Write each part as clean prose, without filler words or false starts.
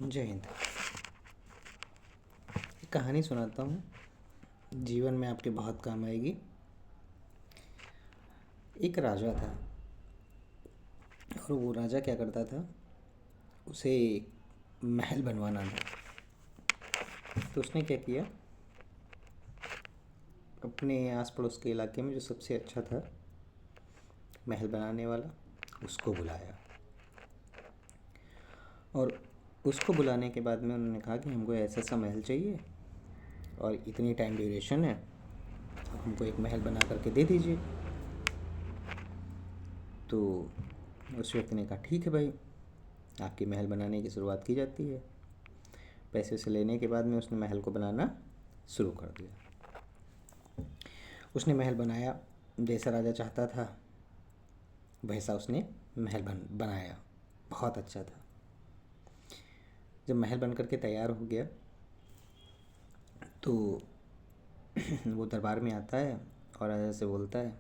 जय हिंद। एक कहानी सुनाता हूँ, जीवन में आपके बहुत काम आएगी। एक राजा था और वो राजा क्या करता था, उसे एक महल बनवाना था। तो उसने क्या किया, अपने आस पड़ोस के इलाके में जो सबसे अच्छा था महल बनाने वाला, उसको बुलाया। और उसको बुलाने के बाद में उन्होंने कहा कि हमको ऐसा सा महल चाहिए और इतनी टाइम ड्यूरेशन है, तो हमको एक महल बना करके दे दीजिए। तो उस व्यक्ति ने कहा ठीक है भाई, आपकी महल बनाने की शुरुआत की जाती है। पैसे से लेने के बाद में उसने महल को बनाना शुरू कर दिया। उसने महल बनाया, जैसा राजा चाहता था वैसा उसने महल बनाया। बहुत अच्छा था। जब महल बन करके तैयार हो गया तो वो दरबार में आता है और राजा से बोलता है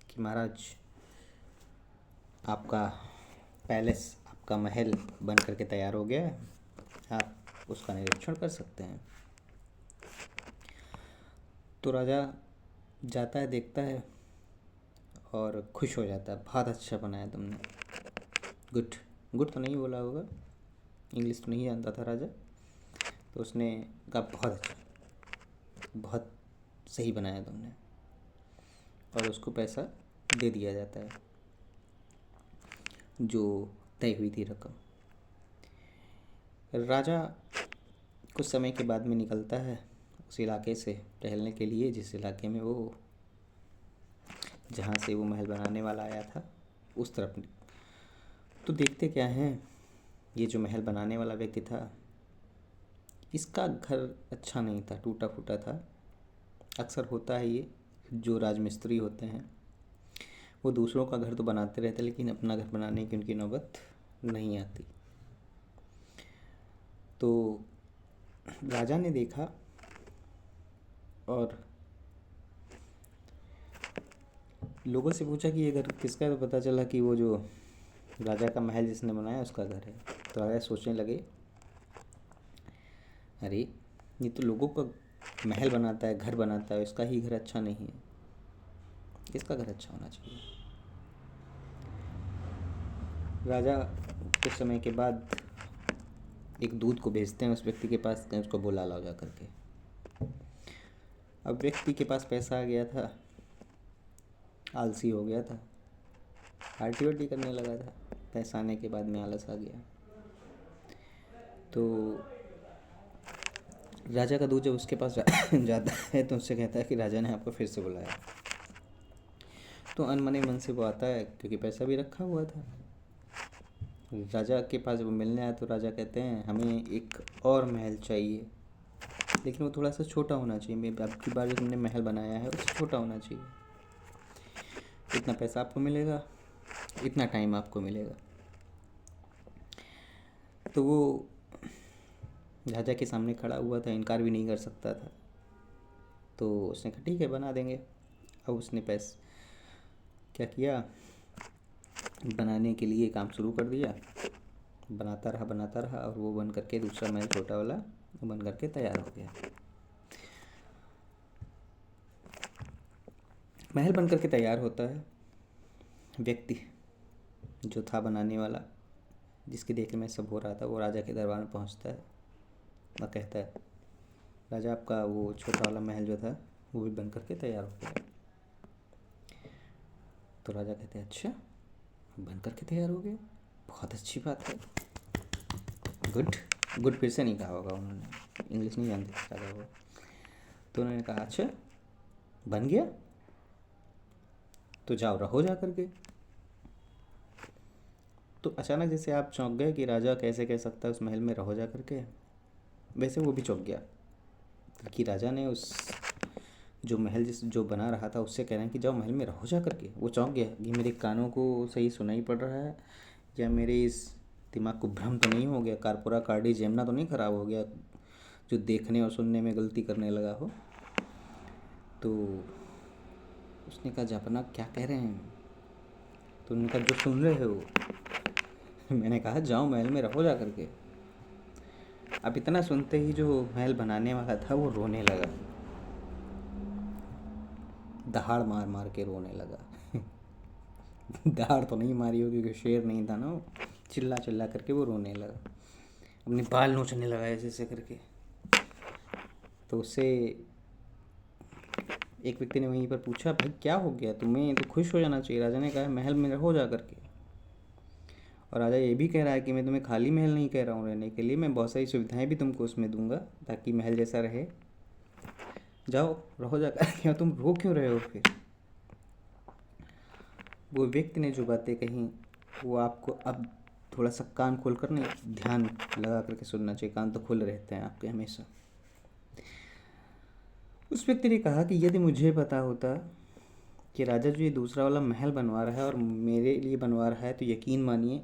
कि महाराज, आपका पैलेस, आपका महल बन करके तैयार हो गया है, आप उसका निरीक्षण कर सकते हैं। तो राजा जाता है, देखता है और खुश हो जाता है, बहुत अच्छा बनाया तुमने, गुड। गुड तो नहीं बोला होगा, इंग्लिश तो नहीं जानता था राजा। तो उसने कहा बहुत अच्छा, बहुत सही बनाया तुमने, और उसको पैसा दे दिया जाता है, जो तय हुई थी रकम। राजा कुछ समय के बाद में निकलता है उस इलाके से टहलने के लिए, जिस इलाके में वो, जहाँ से वो महल बनाने वाला आया था, उस तरफ। तो देखते क्या हैं, ये जो महल बनाने वाला व्यक्ति था, इसका घर अच्छा नहीं था, टूटा फूटा था। अक्सर होता है ये, जो राजमिस्त्री होते हैं वो दूसरों का घर तो बनाते रहते, लेकिन अपना घर बनाने की उनकी नौबत नहीं आती। तो राजा ने देखा और लोगों से पूछा कि ये घर किसका है। तो पता चला कि वो जो राजा का महल जिसने बनाया उसका घर है। तो राजा सोचने लगे, अरे ये तो लोगों का महल बनाता है, घर बनाता है, इसका ही घर अच्छा नहीं है, इसका घर अच्छा होना चाहिए। राजा कुछ समय के बाद एक दूत को भेजते हैं उस व्यक्ति के पास, कहीं उसको बुला लाओ जा करके। अब व्यक्ति के पास पैसा आ गया था, आलसी हो गया था, पार्टी वार्टी करने लगा था। पैसा आने के बाद में आलस आ गया। तो राजा का दूत जब उसके पास जाता है तो उससे कहता है कि राजा ने आपको फिर से बुलाया। तो अनमने मन से वो आता है, क्योंकि पैसा भी रखा हुआ था। राजा के पास वो मिलने आया तो राजा कहते हैं हमें एक और महल चाहिए, लेकिन वो थोड़ा सा छोटा होना चाहिए। मैं अब की बार जो तुमने महल बनाया है उससे छोटा होना चाहिए। इतना पैसा आपको मिलेगा, इतना टाइम आपको मिलेगा। तो वो राजा के सामने खड़ा हुआ था, इनकार भी नहीं कर सकता था। तो उसने कहा ठीक है, बना देंगे। अब उसने क्या किया, बनाने के लिए काम शुरू कर दिया। बनाता रहा और वो बन करके, दूसरा महल छोटा वाला वो बन करके तैयार हो गया। महल बन करके तैयार होता है। व्यक्ति जो था बनाने वाला, जिसके देखने में सब हो रहा था, वो राजा के दरबार में पहुंचता है और कहता है राजा, आपका वो छोटा वाला महल जो था वो भी बन करके तैयार हो गया। तो राजा कहते हैं अच्छा, बन करके तैयार हो गया, बहुत अच्छी बात है, गुड। गुड फिर से नहीं कहा होगा उन्होंने, इंग्लिश नहीं जानते थे राजा वो। तो उन्होंने कहा अच्छा बन गया, तो जाओ रहो जा करके। तो अचानक जैसे आप चौंक गए कि राजा कैसे कह सकता है उस महल में रहो जा करके, वैसे वो भी चौंक गया कि राजा ने उस जो महल जो बना रहा था उससे कह रहे हैं कि जाओ महल में रहो जा करके। वो चौंक गया कि मेरे कानों को सही सुनाई पड़ रहा है, या मेरे इस दिमाग को भ्रम तो नहीं हो गया, कार्पोरा कार्डी जेमना तो नहीं ख़राब हो गया, जो देखने और सुनने में गलती करने लगा हो। तो उसने कहा जापना क्या कह रहे हैं। तो उन्होंने कहा जो सुन रहे हो। मैंने कहा जाओ महल में रहो जा करके। अब इतना सुनते ही जो महल बनाने वाला था वो रोने लगा, दहाड़ मार मार के रोने लगा। दहाड़ तो नहीं मारी होगी क्योंकि शेर नहीं था ना वो, चिल्ला चिल्ला करके वो रोने लगा, अपने बाल नोचने लगा ऐसे ऐसे करके। तो उससे एक व्यक्ति ने वहीं पर पूछा, भाई क्या हो गया तुम्हें, तो खुश हो जाना चाहिए। राजा ने कहा, महल में रहो जा करके। और राजा ये भी कह रहा है कि मैं तुम्हें खाली महल नहीं कह रहा हूँ रहने के लिए, मैं बहुत सारी सुविधाएं भी तुमको उसमें दूंगा ताकि महल जैसा रहे, जाओ रहो जा करके। तुम रो क्यों रहे हो फिर? वो व्यक्ति ने जो बातें कही वो आपको अब थोड़ा सा कान खोल कर नहीं, ध्यान लगा करके सुनना चाहिए। कान तो खुले रहते हैं आपके हमेशा। उस व्यक्ति ने कहा कि यदि मुझे पता होता कि राजा जो ये दूसरा वाला महल बनवा रहा है और मेरे लिए बनवा रहा है, तो यकीन मानिए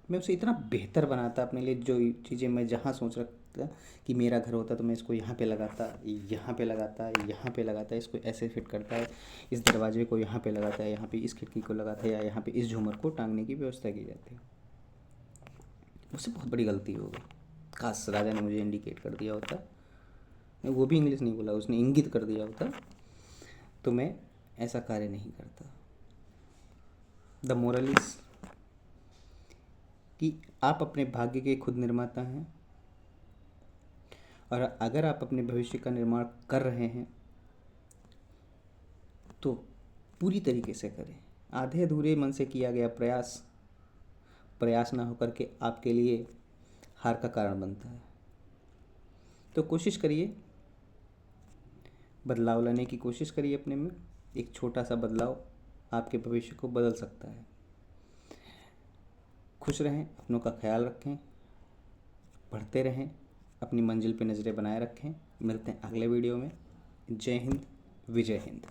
मैं उसे इतना बेहतर बनाता अपने लिए। जो चीज़ें मैं जहाँ सोच रखता कि मेरा घर होता तो मैं इसको यहाँ पे लगाता, यहाँ पे लगाता, यहाँ पे लगाता, इसको ऐसे फिट करता है, इस दरवाजे को यहाँ पे लगाता है, यहाँ पे इस खिड़की को लगाता है, या यहाँ पे इस झूमर को टांगने की व्यवस्था की जाती है। मुझसे बहुत बड़ी गलती हो गई, काश राजा ने मुझे इंडिकेट कर दिया होता, वो भी इंग्लिश नहीं बोला, उसने इंगित कर दिया होता, तो मैं ऐसा कार्य नहीं करता। द मोरल इज कि आप अपने भाग्य के खुद निर्माता हैं, और अगर आप अपने भविष्य का निर्माण कर रहे हैं तो पूरी तरीके से करें। आधे अधूरे मन से किया गया प्रयास ना होकर के आपके लिए हार का कारण बनता है। तो कोशिश करिए, बदलाव लाने की कोशिश करिए अपने में। एक छोटा सा बदलाव आपके भविष्य को बदल सकता है। खुश रहें, अपनों का ख्याल रखें, पढ़ते रहें, अपनी मंजिल पे नज़रें बनाए रखें। मिलते हैं अगले वीडियो में। जय हिंद, विजय हिंद।